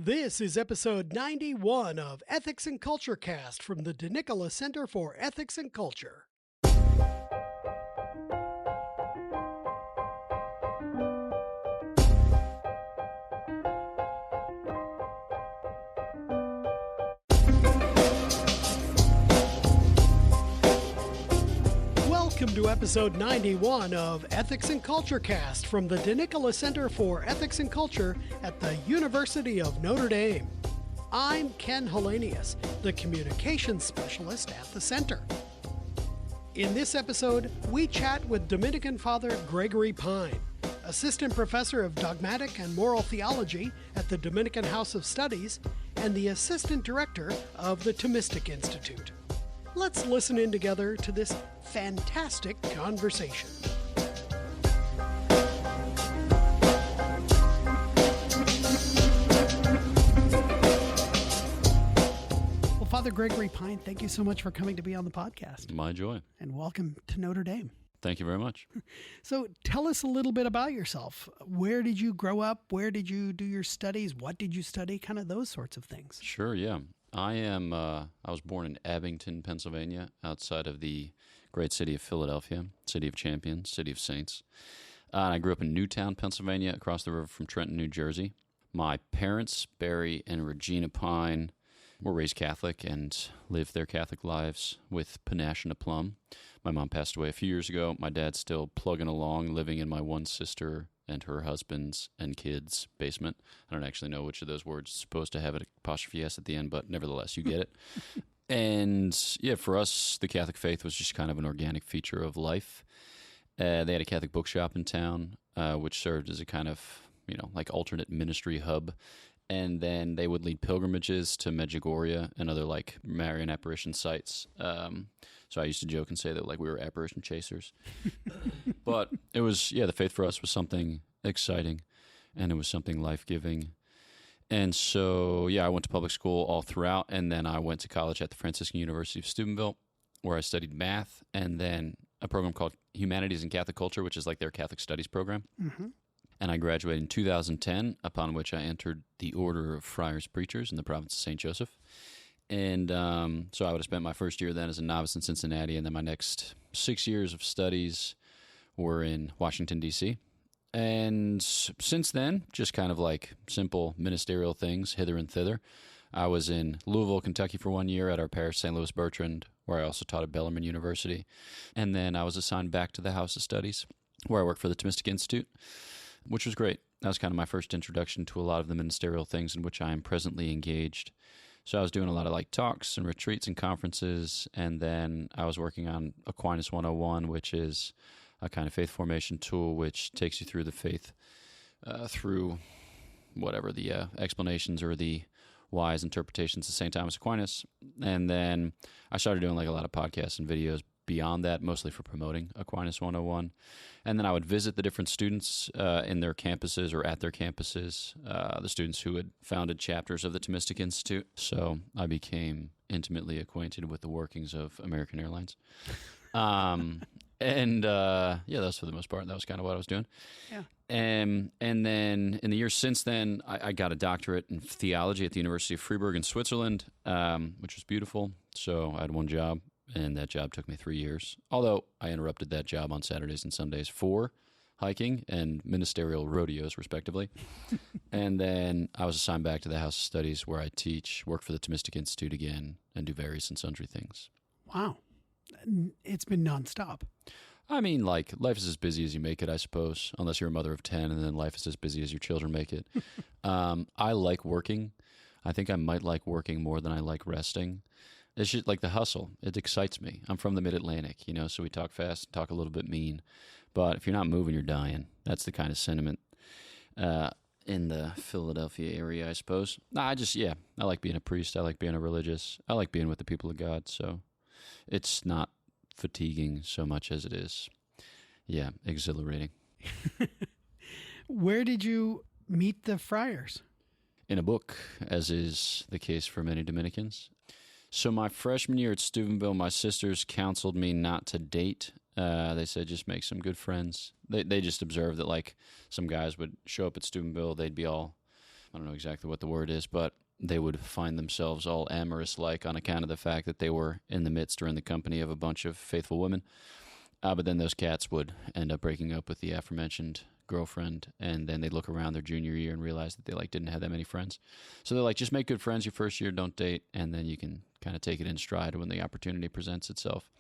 This is episode 91 of Ethics and Culture Cast from the DeNicola Center for Ethics and Culture. Welcome to episode 91 of Ethics and Culture Cast from the DeNicola Center for Ethics and Culture at the University of Notre Dame. I'm Ken Hellenius, the Communications Specialist at the center. In this episode, we chat with Dominican Father Gregory Pine, Assistant Professor of Dogmatic and Moral Theology at the Dominican House of Studies and the Assistant Director of the Thomistic Institute. Let's listen in together to this fantastic conversation. Well, Father Gregory Pine, thank you so much for coming to be on the podcast. My joy. And welcome to Notre Dame. Thank you very much. So tell us a little bit about yourself. Where did you grow up? Where did you do your studies? What did you study? Kind of those sorts of things. Sure, yeah. I was born in Abington, Pennsylvania, outside of the great city of Philadelphia, city of champions, city of saints. And I grew up in Newtown, Pennsylvania, across the river from Trenton, New Jersey. My parents, Barry and Regina Pine, were raised Catholic and lived their Catholic lives with panache and aplomb. My mom passed away a few years ago. My dad's still plugging along, living in my one sister and her husband's and kids' basement. I don't actually know which of those words is supposed to have an apostrophe S at the end, but nevertheless, you get it. And yeah, for us, the Catholic faith was just kind of an organic feature of life. They had a Catholic bookshop in town, which served as a kind of, like alternate ministry hub. And then they would lead pilgrimages to Medjugorje and other like Marian apparition sites. So I used to joke and say that like we were apparition chasers. But it was, the faith for us was something exciting and it was something life-giving. And so, I went to public school all throughout, and then I went to college at the Franciscan University of Steubenville, where I studied math, and then a program called Humanities and Catholic Culture, which is like their Catholic Studies program. Mm-hmm. And I graduated in 2010, upon which I entered the Order of Friars Preachers in the province of St. Joseph. And so I would have spent my first year then as a novice in Cincinnati, and then my next 6 years of studies were in Washington, D.C., and since then, just kind of like simple ministerial things hither and thither. I was in Louisville, Kentucky for 1 year at our parish, St. Louis Bertrand, where I also taught at Bellarmine University. And then I was assigned back to the House of Studies, where I worked for the Thomistic Institute, which was great. That was kind of my first introduction to a lot of the ministerial things in which I am presently engaged. So I was doing a lot of like talks and retreats and conferences, and then I was working on Aquinas 101, which is a kind of faith formation tool which takes you through the faith through whatever the explanations or the wise interpretations of St. Thomas Aquinas. And then I started doing like a lot of podcasts and videos beyond that, mostly for promoting Aquinas 101. And then I would visit the different students in their campuses or at their campuses, the students who had founded chapters of the Thomistic Institute. So I became intimately acquainted with the workings of American Airlines. And that's for the most part. That was kind of what I was doing. Yeah. And then in the years since then, I got a doctorate in theology at the University of Freiburg in Switzerland, which was beautiful. So I had one job, and that job took me 3 years. Although I interrupted that job on Saturdays and Sundays for hiking and ministerial rodeos, respectively. And then I was assigned back to the House of Studies, where I teach, work for the Thomistic Institute again, and do various and sundry things. Wow. It's been nonstop. I mean, like, life is as busy as you make it, I suppose, unless you're a mother of 10, and then life is as busy as your children make it. I like working. I think I might like working more than I like resting. It's just like the hustle. It excites me. I'm from the Mid-Atlantic, so we talk fast, talk a little bit mean. But if you're not moving, you're dying. That's the kind of sentiment in the Philadelphia area, I suppose. I like being a priest. I like being a religious. I like being with the people of God, so it's not fatiguing so much as it is, exhilarating. Where did you meet the friars? In a book, as is the case for many Dominicans. So my freshman year at Steubenville, my sisters counseled me not to date. They said just make some good friends. They just observed that like some guys would show up at Steubenville, they'd be all I don't know exactly what the word is, but they would find themselves all amorous-like on account of the fact that they were in the midst or in the company of a bunch of faithful women. But then those cats would end up breaking up with the aforementioned girlfriend, and then they'd look around their junior year and realize that they didn't have that many friends. So they're like, just make good friends your first year, don't date, and then you can kind of take it in stride when the opportunity presents itself.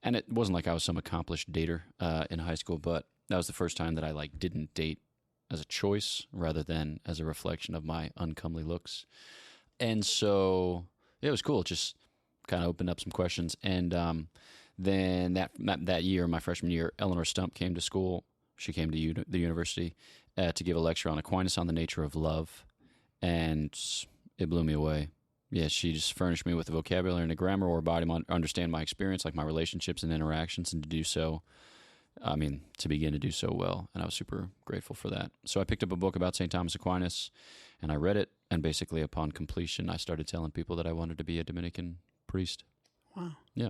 And it wasn't like I was some accomplished dater in high school, but that was the first time that I didn't date as a choice rather than as a reflection of my uncomely looks. And so it was cool. It just kind of opened up some questions. And then that year, my freshman year, Eleanor Stump came to school. She came to the university to give a lecture on Aquinas on the nature of love, and it blew me away. Yeah, she just furnished me with a vocabulary and a grammar or body to understand my experience, like my relationships and interactions, and to do so, to begin to do so well. And I was super grateful for that. So I picked up a book about St. Thomas Aquinas, and I read it, and basically upon completion, I started telling people that I wanted to be a Dominican priest. Wow. Yeah.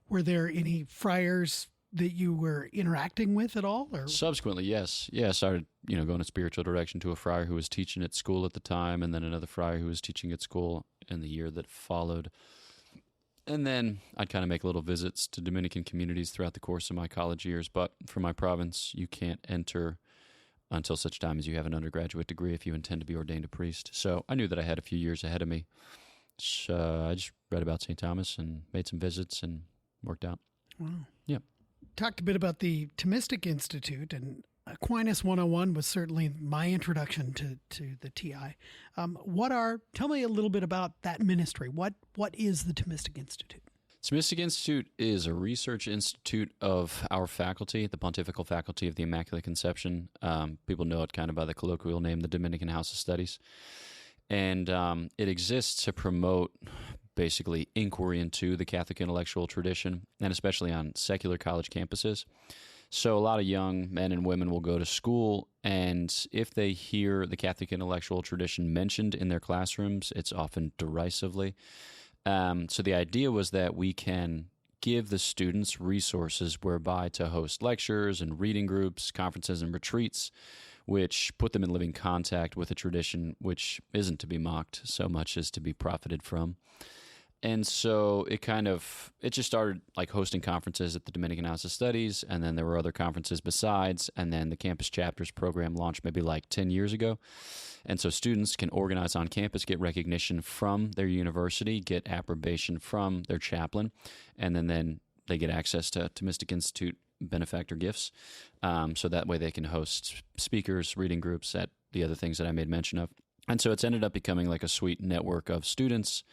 Were there any friars that you were interacting with at all? Or? Subsequently, yes. Yeah, I started, going in spiritual direction to a friar who was teaching at school at the time, and then another friar who was teaching at school in the year that followed. And then I'd kind of make little visits to Dominican communities throughout the course of my college years. But for my province, you can't enter until such time as you have an undergraduate degree if you intend to be ordained a priest. So I knew that I had a few years ahead of me. So I just read about St. Thomas and made some visits and worked out. Wow. Yeah. Talked a bit about the Thomistic Institute, and Aquinas 101 was certainly my introduction to the TI. Tell me a little bit about that ministry. What is the Thomistic Institute? Thomistic Institute is a research institute of our faculty, the Pontifical Faculty of the Immaculate Conception. People know it kind of by the colloquial name, the Dominican House of Studies. And it exists to promote basically inquiry into the Catholic intellectual tradition, and especially on secular college campuses. So a lot of young men and women will go to school, and if they hear the Catholic intellectual tradition mentioned in their classrooms, it's often derisively. So the idea was that we can give the students resources whereby to host lectures and reading groups, conferences, and retreats, which put them in living contact with a tradition which isn't to be mocked so much as to be profited from. And so it just started like hosting conferences at the Dominican House of Studies, and then there were other conferences besides, and then the Campus Chapters program launched maybe 10 years ago. And so students can organize on campus, get recognition from their university, get approbation from their chaplain, and then they get access to Thomistic Institute benefactor gifts. So that way they can host speakers, reading groups, at the other things that I made mention of. And so it's ended up becoming like a sweet network of students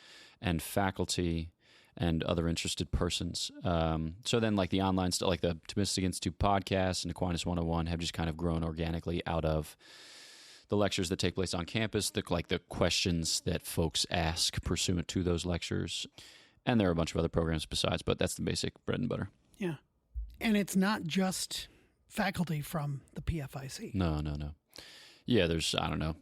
and faculty and other interested persons. So then like the online stuff, like the Thomistic Institute podcast and Aquinas 101 have just kind of grown organically out of the lectures that take place on campus, the questions that folks ask pursuant to those lectures. And there are a bunch of other programs besides, but that's the basic bread and butter. Yeah. And it's not just faculty from the PFIC. No. Yeah, there's,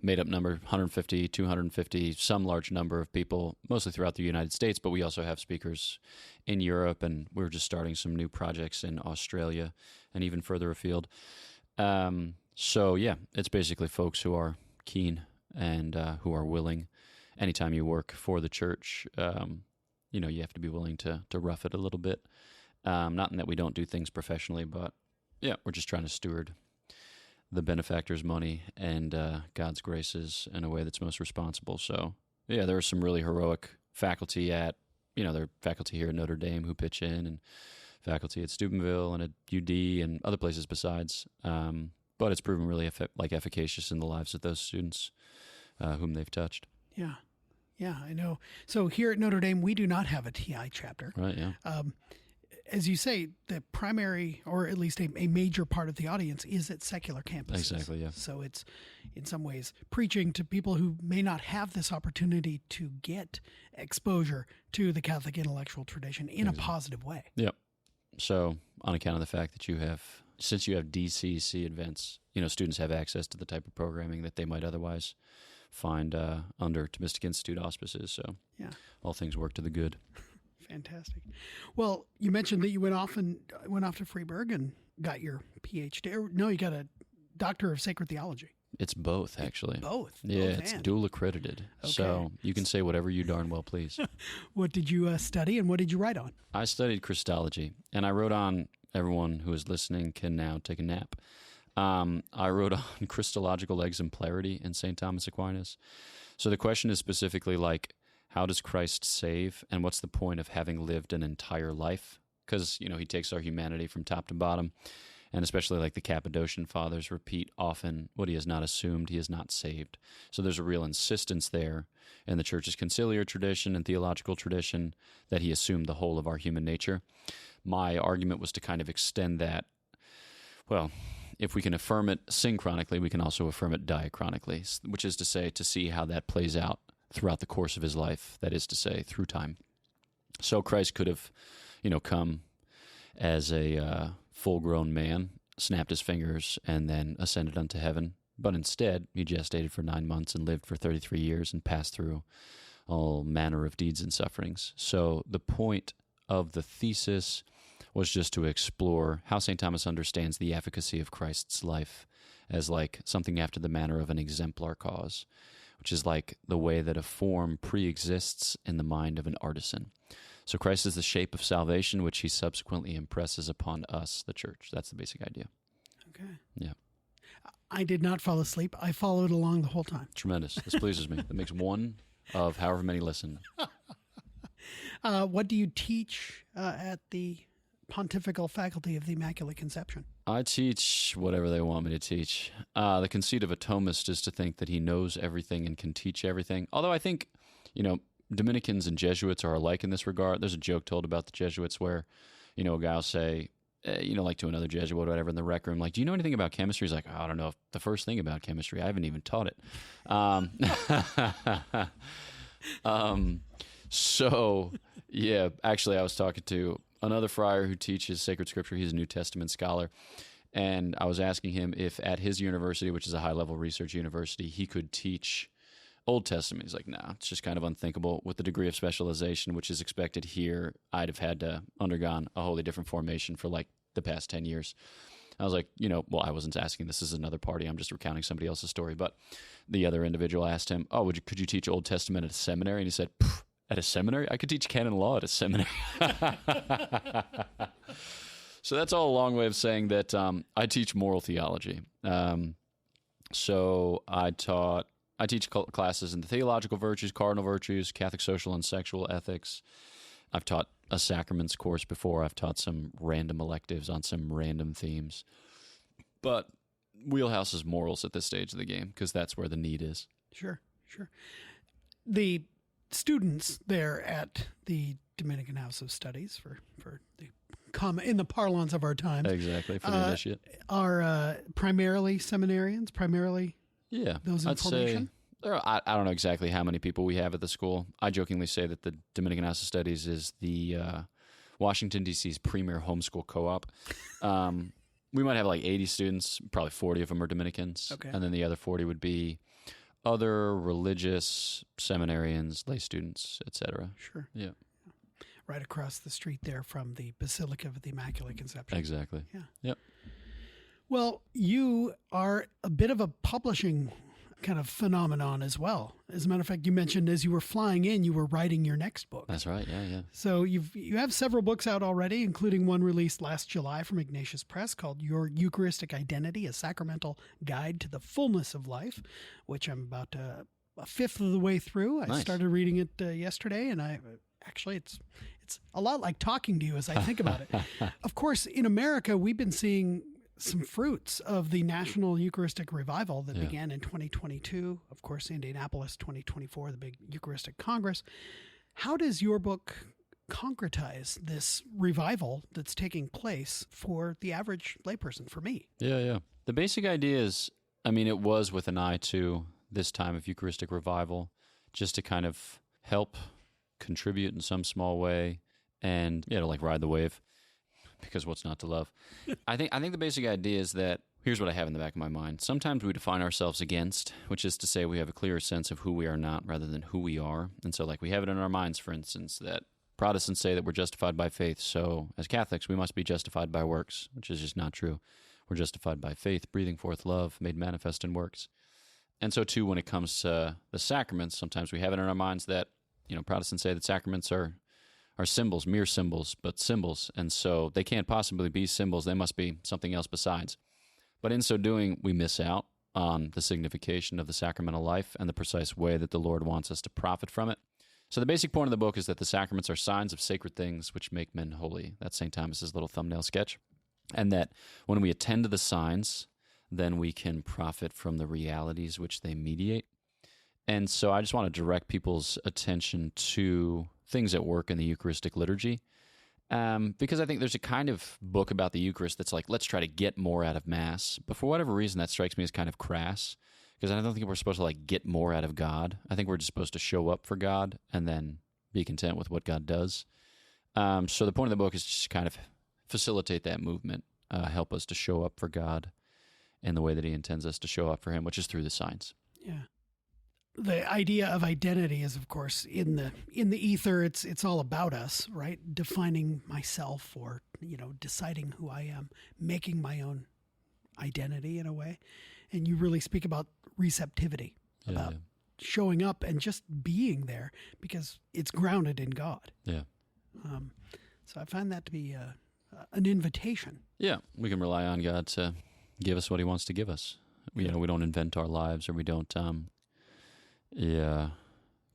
made up number, 150, 250, some large number of people, mostly throughout the United States, but we also have speakers in Europe, and we're just starting some new projects in Australia and even further afield. So, yeah, it's basically folks who are keen and who are willing. Anytime you work for the church, you have to be willing to rough it a little bit. Not in that we don't do things professionally, but, yeah, we're just trying to steward the benefactor's money and God's graces in a way that's most responsible. So, yeah, there are some really heroic faculty at, there are faculty here at Notre Dame who pitch in, and faculty at Steubenville and at UD and other places besides. But it's proven really efficacious in the lives of those students whom they've touched. Yeah. Yeah, I know. So here at Notre Dame, we do not have a TI chapter. Right, yeah. As you say, the primary, or at least a major part of the audience, is at secular campuses. Exactly, yeah. So it's, in some ways, preaching to people who may not have this opportunity to get exposure to the Catholic intellectual tradition in a positive way. Yep. So on account of the fact that since you have DCC events, students have access to the type of programming that they might otherwise find under Thomistic Institute auspices. So yeah, all things work to the good. Fantastic. Well, you mentioned that you went off to Freiburg and got your PhD. No, you got a Doctor of Sacred Theology. It's both, actually. Both? Yeah, Both it's and. dual accredited. Okay. So you can say whatever you darn well please. What did you study and what did you write on? I studied Christology, and I wrote on, everyone who is listening can now take a nap. I wrote on Christological exemplarity in St. Thomas Aquinas. So the question is specifically like, how does Christ save, and what's the point of having lived an entire life? Because, he takes our humanity from top to bottom, and especially like the Cappadocian fathers repeat often, what he has not assumed, he is not saved. So there's a real insistence there in the Church's conciliar tradition and theological tradition that he assumed the whole of our human nature. My argument was to kind of extend that. Well, if we can affirm it synchronically, we can also affirm it diachronically, which is to say, to see how that plays out throughout the course of his life, that is to say, through time. So Christ could have, come as a full-grown man, snapped his fingers, and then ascended unto heaven. But instead, he gestated for 9 months and lived for 33 years and passed through all manner of deeds and sufferings. So the point of the thesis was just to explore how St. Thomas understands the efficacy of Christ's life as like something after the manner of an exemplar cause, which is like the way that a form pre-exists in the mind of an artisan. So Christ is the shape of salvation, which he subsequently impresses upon us, the church. That's the basic idea. Okay. Yeah. I did not fall asleep. I followed along the whole time. Tremendous. This pleases me. That makes one of however many listen. What do you teach at the Pontifical Faculty of the Immaculate Conception? I teach whatever they want me to teach. The conceit of a Thomist is to think that he knows everything and can teach everything. Although I think, Dominicans and Jesuits are alike in this regard. There's a joke told about the Jesuits where, a guy will say, like to another Jesuit or whatever in the rec room, like, do you know anything about chemistry? He's like, I don't know the first thing about chemistry. I haven't even taught it. So, yeah, actually I was talking to another friar who teaches sacred scripture. He's a New Testament scholar. And I was asking him if at his university, which is a high-level research university, he could teach Old Testament. He's like, no, it's just kind of unthinkable. With the degree of specialization which is expected here, I'd have had to undergone a wholly different formation for like the past 10 years. I was like, well, I wasn't asking. This is another party. I'm just recounting somebody else's story. But the other individual asked him, could you teach Old Testament at a seminary? And he said, at a seminary? I could teach canon law at a seminary. So that's all a long way of saying that I teach moral theology. So I teach classes in the theological virtues, cardinal virtues, Catholic social and sexual ethics. I've taught a sacraments course before. I've taught some random electives on some random themes. But wheelhouse is morals at this stage of the game because that's where the need is. Sure. The students there at the Dominican House of Studies, for the in the parlance of our time, exactly, for the initiate, are primarily seminarians, yeah, those in I'd formation? Say, I don't know exactly how many people we have at the school. I jokingly say that the Dominican House of Studies is the Washington, D.C.'s premier homeschool co-op. We might have like 80 students, probably 40 of them are Dominicans, okay. And then the other 40 would be other religious seminarians, lay students, etc. Sure. Yeah. Right across the street there from the Basilica of the Immaculate Conception. Exactly. Yeah. Yep. Well, you are a bit of a publishing kind of phenomenon as well. As a matter of fact, you mentioned as you were flying in, you were writing your next book. That's right. Yeah. So you have several books out already, including one released last July from Ignatius Press called Your Eucharistic Identity, a Sacramental Guide to the Fullness of Life, which I'm about a fifth of the way through. I Nice. started reading it yesterday, and it's a lot like talking to you as I think about it. Of course, in America, we've been seeing some fruits of the National Eucharistic Revival that began in 2022. Of course, Indianapolis 2024, the big Eucharistic Congress. How does your book concretize this revival that's taking place for the average layperson, for me? Yeah. The basic idea is, it was with an eye to this time of Eucharistic revival, just to kind of help contribute in some small way and, to like ride the wave. Because what's not to love? I think the basic idea is that, here's what I have in the back of my mind. Sometimes we define ourselves against, which is to say we have a clearer sense of who we are not rather than who we are. And so like we have it in our minds, for instance, that Protestants say that we're justified by faith. So as Catholics, we must be justified by works, which is just not true. We're justified by faith, breathing forth love, made manifest in works. And so, too, when it comes to the sacraments, sometimes we have it in our minds that, Protestants say that sacraments are symbols, mere symbols, but symbols. And so they can't possibly be symbols. They must be something else besides. But in so doing, we miss out on the signification of the sacramental life and the precise way that the Lord wants us to profit from it. So the basic point of the book is that the sacraments are signs of sacred things which make men holy. That's St. Thomas's little thumbnail sketch. And that when we attend to the signs, then we can profit from the realities which they mediate. And so I just want to direct people's attention to things at work in the Eucharistic liturgy, because I think there's a kind of book about the Eucharist that's like, let's try to get more out of Mass. But for whatever reason, that strikes me as kind of crass, because I don't think we're supposed to get more out of God. I think we're just supposed to show up for God and then be content with what God does. So the point of the book is just kind of facilitate that movement, help us to show up for God in the way that he intends us to show up for him, which is through the signs. Yeah. The idea of identity is, of course, in the ether. It's all about us, right? Defining myself, or deciding who I am, making my own identity in a way. And you really speak about receptivity, about showing up and just being there, because it's grounded in God. Yeah. So I find that to be an invitation. Yeah, we can rely on God to give us what he wants to give us. We don't invent our lives, or we don't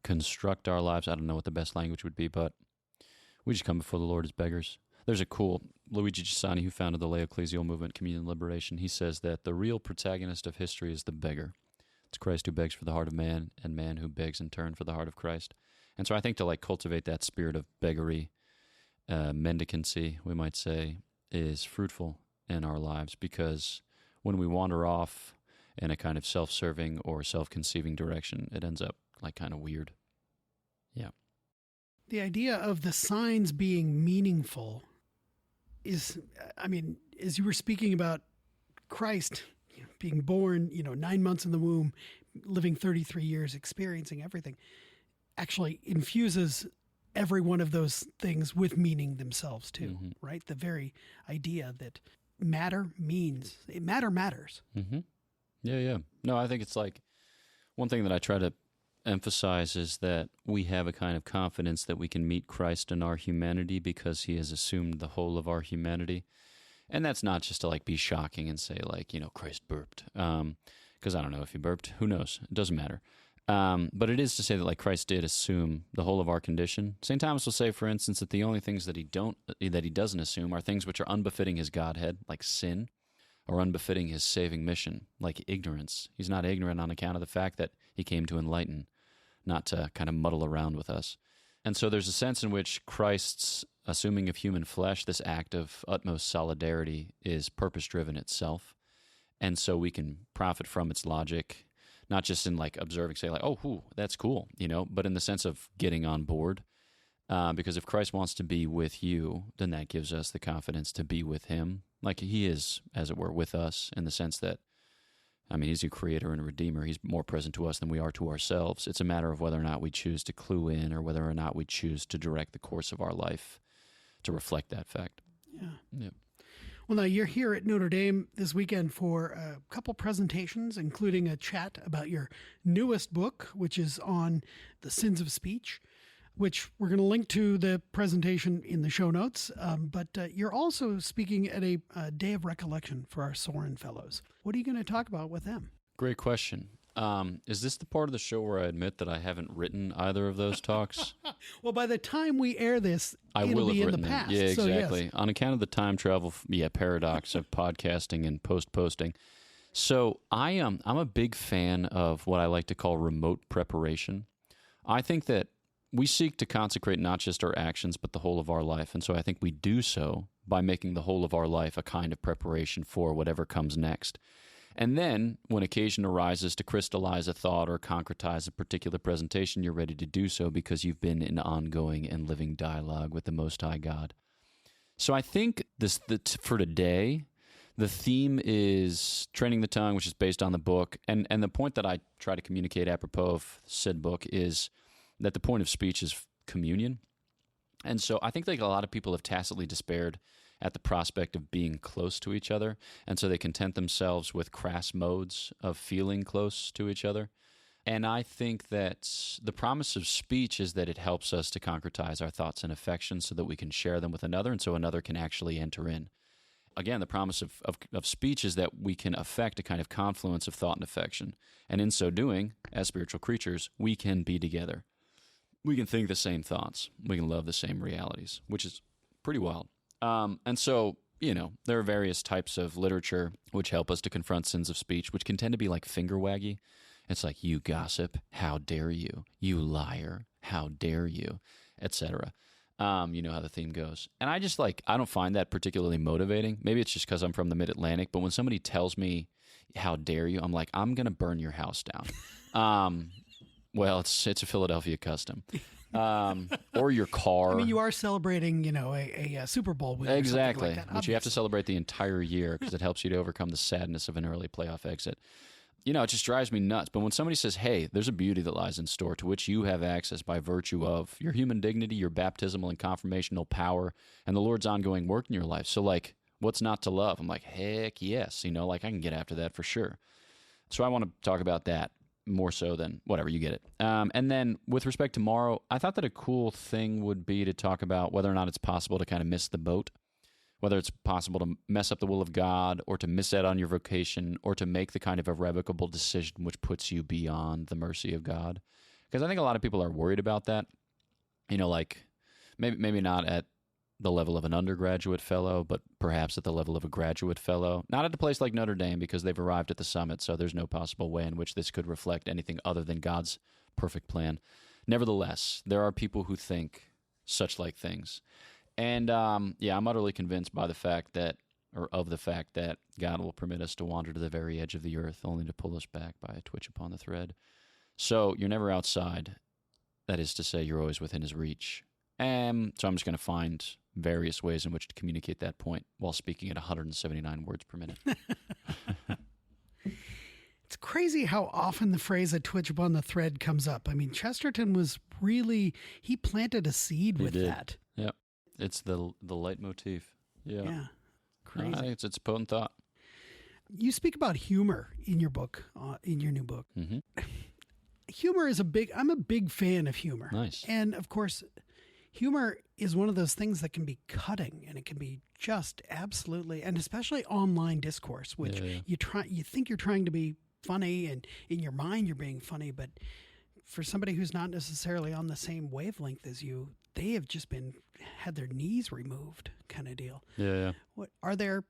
construct our lives. I don't know what the best language would be, but we just come before the Lord as beggars. There's a cool Luigi Gisani, who founded the lay ecclesial movement, Communion Liberation. He says that the real protagonist of history is the beggar. It's Christ who begs for the heart of man, and man who begs in turn for the heart of Christ. And so I think to cultivate that spirit of beggary, mendicancy, we might say, is fruitful in our lives, because when we wander off in a kind of self-serving or self-conceiving direction, it ends up kind of weird. Yeah. The idea of the signs being meaningful is, as you were speaking about Christ being born, 9 months in the womb, living 33 years, experiencing everything, actually infuses every one of those things with meaning themselves too, right? The very idea that matters. Mm-hmm. Yeah. No, I think it's one thing that I try to emphasize is that we have a kind of confidence that we can meet Christ in our humanity because he has assumed the whole of our humanity. And that's not just to be shocking and say Christ burped. Because I don't know if he burped. Who knows? It doesn't matter. But it is to say that Christ did assume the whole of our condition. St. Thomas will say, for instance, that the only things that he doesn't assume are things which are unbefitting his Godhead, like sin, or unbefitting his saving mission, like ignorance. He's not ignorant on account of the fact that he came to enlighten, not to kind of muddle around with us. And so there's a sense in which Christ's assuming of human flesh, this act of utmost solidarity, is purpose-driven itself. And so we can profit from its logic, not just in observing, say that's cool, but in the sense of getting on board. Because if Christ wants to be with you, then that gives us the confidence to be with him. He is, as it were, with us in the sense that, he's a creator and a redeemer. He's more present to us than we are to ourselves. It's a matter of whether or not we choose to clue in, or whether or not we choose to direct the course of our life to reflect that fact. Yeah. Well, now you're here at Notre Dame this weekend for a couple presentations, including a chat about your newest book, which is on the sins of speech, which we're going to link to the presentation in the show notes. But you're also speaking at a day of recollection for our Soren Fellows. What are you going to talk about with them? Great question. Is this the part of the show where I admit that I haven't written either of those talks? Well, by the time we air this, it'll be have in written the past. Yeah, exactly. So, yes. On account of the time travel, paradox of podcasting and post-posting. So I'm a big fan of what I like to call remote preparation. I think that we seek to consecrate not just our actions, but the whole of our life. And so I think we do so by making the whole of our life a kind of preparation for whatever comes next. And then, when occasion arises to crystallize a thought or concretize a particular presentation, you're ready to do so because you've been in ongoing and living dialogue with the Most High God. So I think for today, the theme is training the tongue, which is based on the book. And the point that I try to communicate apropos of said book is that the point of speech is communion. And so I think a lot of people have tacitly despaired at the prospect of being close to each other. And so they content themselves with crass modes of feeling close to each other. And I think that the promise of speech is that it helps us to concretize our thoughts and affections so that we can share them with another, and so another can actually enter in. Again, the promise of speech is that we can affect a kind of confluence of thought and affection. And in so doing, as spiritual creatures, we can be together. We can think the same thoughts. We can love the same realities, which is pretty wild. And so, there are various types of literature which help us to confront sins of speech, which can tend to be like finger waggy. It's like, you gossip, how dare you? You liar, how dare you? Etc. You know how the theme goes. And I just I don't find that particularly motivating. Maybe it's just because I'm from the Mid-Atlantic, but when somebody tells me, how dare you? I'm like, I'm going to burn your house down. Well, it's a Philadelphia custom. Or your car. I mean, you are celebrating, a Super Bowl win. Exactly, like that, which you have to celebrate the entire year because it helps you to overcome the sadness of an early playoff exit. It just drives me nuts. But when somebody says, hey, there's a beauty that lies in store to which you have access by virtue of your human dignity, your baptismal and confirmational power, and the Lord's ongoing work in your life. So, what's not to love? I'm like, heck yes. I can get after that for sure. So I want to talk about that more so than whatever, you get it. And then with respect to Morrow, I thought that a cool thing would be to talk about whether or not it's possible to kind of miss the boat, whether it's possible to mess up the will of God or to miss out on your vocation or to make the kind of irrevocable decision which puts you beyond the mercy of God. Because I think a lot of people are worried about that. Maybe not at the level of an undergraduate fellow, but perhaps at the level of a graduate fellow. Not at a place like Notre Dame because they've arrived at the summit, so there's no possible way in which this could reflect anything other than God's perfect plan. Nevertheless, there are people who think such like things. And I'm utterly convinced of the fact that God will permit us to wander to the very edge of the earth, only to pull us back by a twitch upon the thread. So you're never outside. That is to say, you're always within his reach. So I'm just going to find various ways in which to communicate that point while speaking at 179 words per minute. It's crazy how often the phrase "a twitch upon the thread" comes up. I mean, Chesterton was he planted a seed with that. Yeah. It's the leitmotif. Yeah. Yeah. Crazy. I think it's a potent thought. You speak about humor in your book, in your new book. Mm-hmm. Humor is I'm a big fan of humor. Think And of course, humor is one of those things that can be cutting, and it can be just absolutely, and especially online discourse, which you think you're trying to be funny, and in your mind you're being funny, but for somebody who's not necessarily on the same wavelength as you, they have just had their knees removed, kind of deal. Yeah. What are there?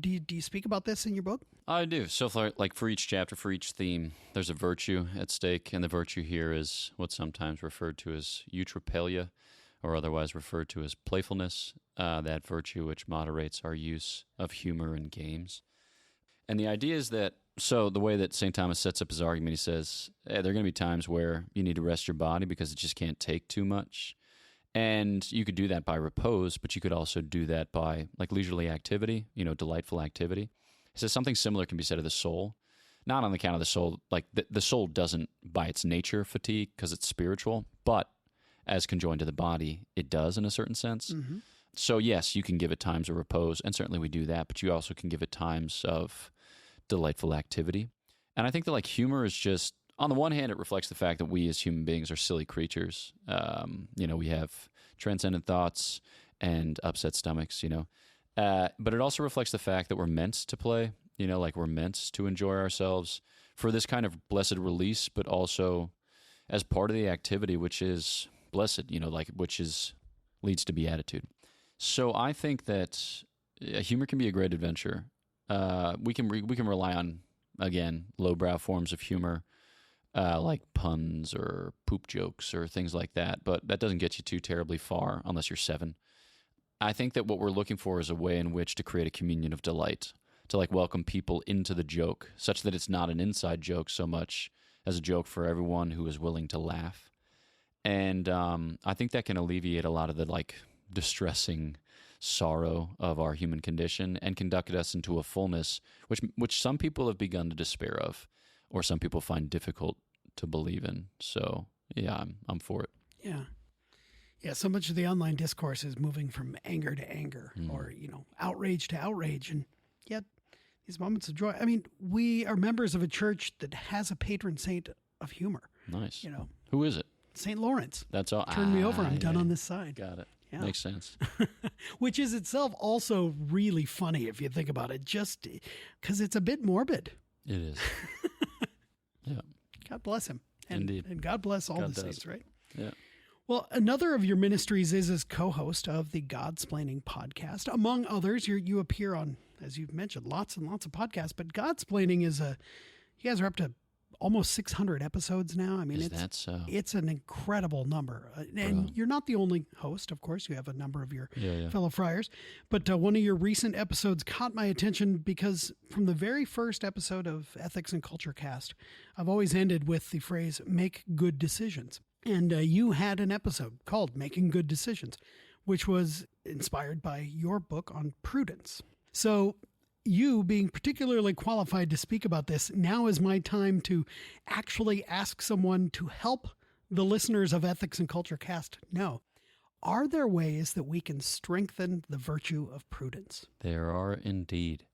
Do you speak about this in your book? I do. So for each chapter, for each theme, there's a virtue at stake, and the virtue here is what's sometimes referred to as eutrapelia, or otherwise referred to as playfulness, that virtue which moderates our use of humor and games. And the idea is that, so the way that St. Thomas sets up his argument, he says, there are going to be times where you need to rest your body because it just can't take too much. And you could do that by repose, but you could also do that by leisurely activity, delightful activity. He says something similar can be said of the soul, not on the account of the soul, the soul doesn't by its nature fatigue because it's spiritual, but as conjoined to the body, it does in a certain sense. Mm-hmm. So yes, you can give it times of repose, and certainly we do that, but you also can give it times of delightful activity. And I think that humor is just, on the one hand, it reflects the fact that we as human beings are silly creatures. We have transcendent thoughts and upset stomachs, but it also reflects the fact that we're meant to play, we're meant to enjoy ourselves for this kind of blessed release, but also as part of the activity, which is blessed, leads to beatitude. So I think that humor can be a great adventure. We can rely on, again, lowbrow forms of humor, like puns or poop jokes or things like that, but that doesn't get you too terribly far unless you're 7. I think that what we're looking for is a way in which to create a communion of delight, to welcome people into the joke, such that it's not an inside joke so much as a joke for everyone who is willing to laugh. And I think that can alleviate a lot of the distressing sorrow of our human condition and conduct us into a fullness which some people have begun to despair of, or some people find difficult to believe in. So yeah, I'm for it. Yeah. Yeah, so much of the online discourse is moving from anger to anger or, outrage to outrage. And yet these moments of joy, I mean, we are members of a church that has a patron saint of humor. Nice. Who is it? St. Lawrence. That's all. Turn me over. I'm done on this side. Got it. Yeah. Makes sense. Which is itself also really funny if you think about it, just because it's a bit morbid. It is. Yeah. God bless him. Indeed. And God bless all the saints, right? Yeah. Well, another of your ministries is as co-host of the Godsplaining Podcast. Among others, you appear on, as you've mentioned, lots and lots of podcasts, but Godsplaining is you guys are up to almost 600 episodes now. I mean, it's an incredible number. And you're not the only host, of course. You have a number of your fellow friars. But one of your recent episodes caught my attention because from the very first episode of Ethics and Culture Cast, I've always ended with the phrase, make good decisions. And you had an episode called Making Good Decisions, which was inspired by your book on prudence. So you being particularly qualified to speak about this, now is my time to actually ask someone to help the listeners of Ethics and Culture Cast know, are there ways that we can strengthen the virtue of prudence? There are indeed.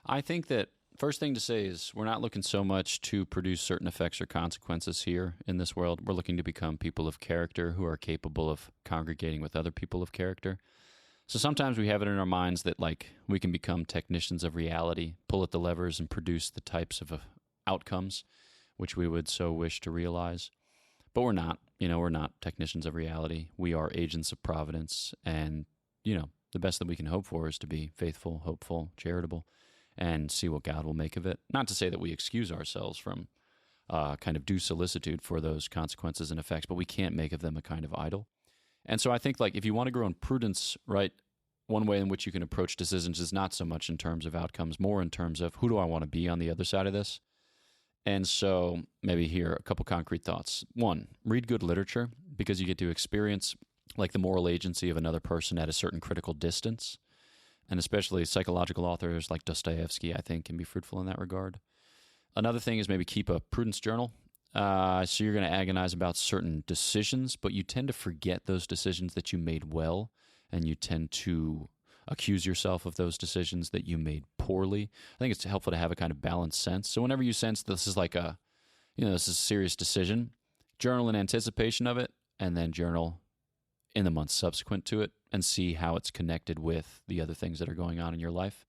I think that first thing to say is we're not looking so much to produce certain effects or consequences here in this world. We're looking to become people of character who are capable of congregating with other people of character. So sometimes we have it in our minds that we can become technicians of reality, pull at the levers and produce the types of outcomes which we would so wish to realize. But we're not. We're not technicians of reality. We are agents of providence. And, the best that we can hope for is to be faithful, hopeful, charitable, and see what God will make of it. Not to say that we excuse ourselves from kind of due solicitude for those consequences and effects, but we can't make of them a kind of idol. And so I think if you want to grow in prudence, right, one way in which you can approach decisions is not so much in terms of outcomes, more in terms of who do I want to be on the other side of this? And so maybe here, a couple concrete thoughts. One, read good literature because you get to experience the moral agency of another person at a certain critical distance. And especially psychological authors like Dostoevsky, I think, can be fruitful in that regard. Another thing is maybe keep a prudence journal. So you're going to agonize about certain decisions, but you tend to forget those decisions that you made well, and you tend to accuse yourself of those decisions that you made poorly. I think it's helpful to have a kind of balanced sense. So whenever you sense this is this is a serious decision, journal in anticipation of it, and then journal in the months subsequent to it, and see how it's connected with the other things that are going on in your life.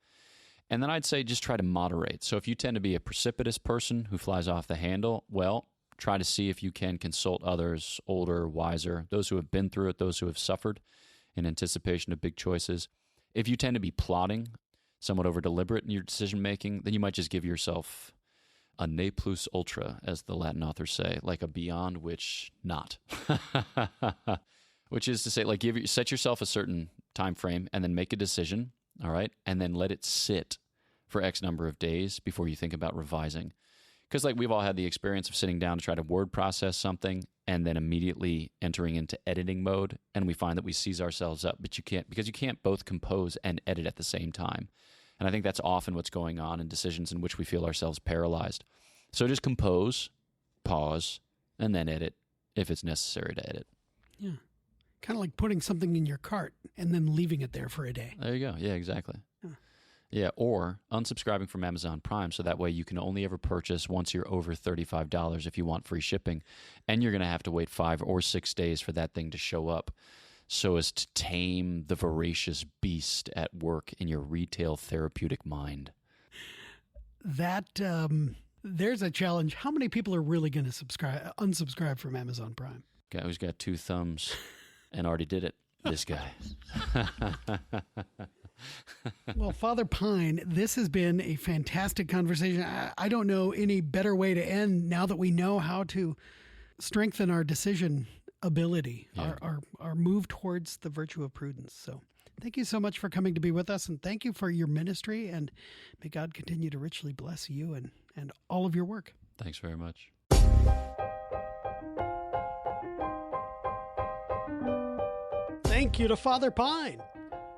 And then I'd say just try to moderate. So if you tend to be a precipitous person who flies off the handle, well, try to see if you can consult others, older, wiser, those who have been through it, those who have suffered in anticipation of big choices. If you tend to be plotting, somewhat over-deliberate in your decision-making, then you might just give yourself a ne plus ultra, as the Latin authors say, like a beyond which not. Which is to say, set yourself a certain time frame and then make a decision, all right, and then let it sit for X number of days before you think about revising. Because we've all had the experience of sitting down to try to word process something and then immediately entering into editing mode, and we find that we seize ourselves up, but you can't, because you can't both compose and edit at the same time. And I think that's often what's going on in decisions in which we feel ourselves paralyzed. So just compose, pause, and then edit if it's necessary to edit. Yeah. Kind of like putting something in your cart and then leaving it there for a day. There you go. Yeah, exactly. Yeah, or unsubscribing from Amazon Prime, so that way you can only ever purchase once you're over $35 if you want free shipping, and you're going to have to wait 5 or 6 days for that thing to show up, so as to tame the voracious beast at work in your retail therapeutic mind. That there's a challenge. How many people are really going to unsubscribe from Amazon Prime? Guy who's got 2 thumbs and already did it. This guy. Well, Father Pine, this has been a fantastic conversation. I don't know any better way to end now that we know how to strengthen our decision ability, our move towards the virtue of prudence. So thank you so much for coming to be with us, and thank you for your ministry, and may God continue to richly bless you and all of your work. Thanks very much. Thank you to Father Pine.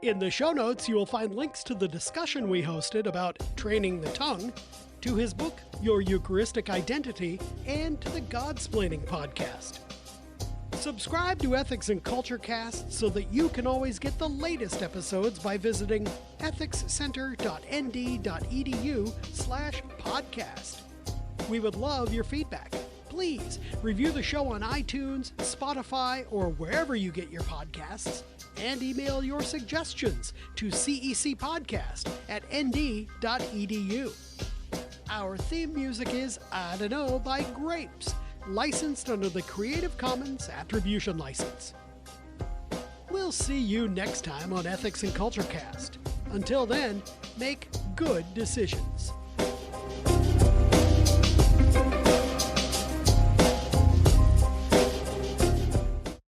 In the show notes, you will find links to the discussion we hosted about training the tongue, to his book, Your Eucharistic Identity, and to the Godsplaining Podcast. Subscribe to Ethics and Culture Cast so that you can always get the latest episodes by visiting ethicscenter.nd.edu/podcast. We would love your feedback. Please review the show on iTunes, Spotify, or wherever you get your podcasts, and email your suggestions to cecpodcast@nd.edu. Our theme music is I Don't Know by Grapes, licensed under the Creative Commons Attribution License. We'll see you next time on Ethics and Culture Cast. Until then, make good decisions.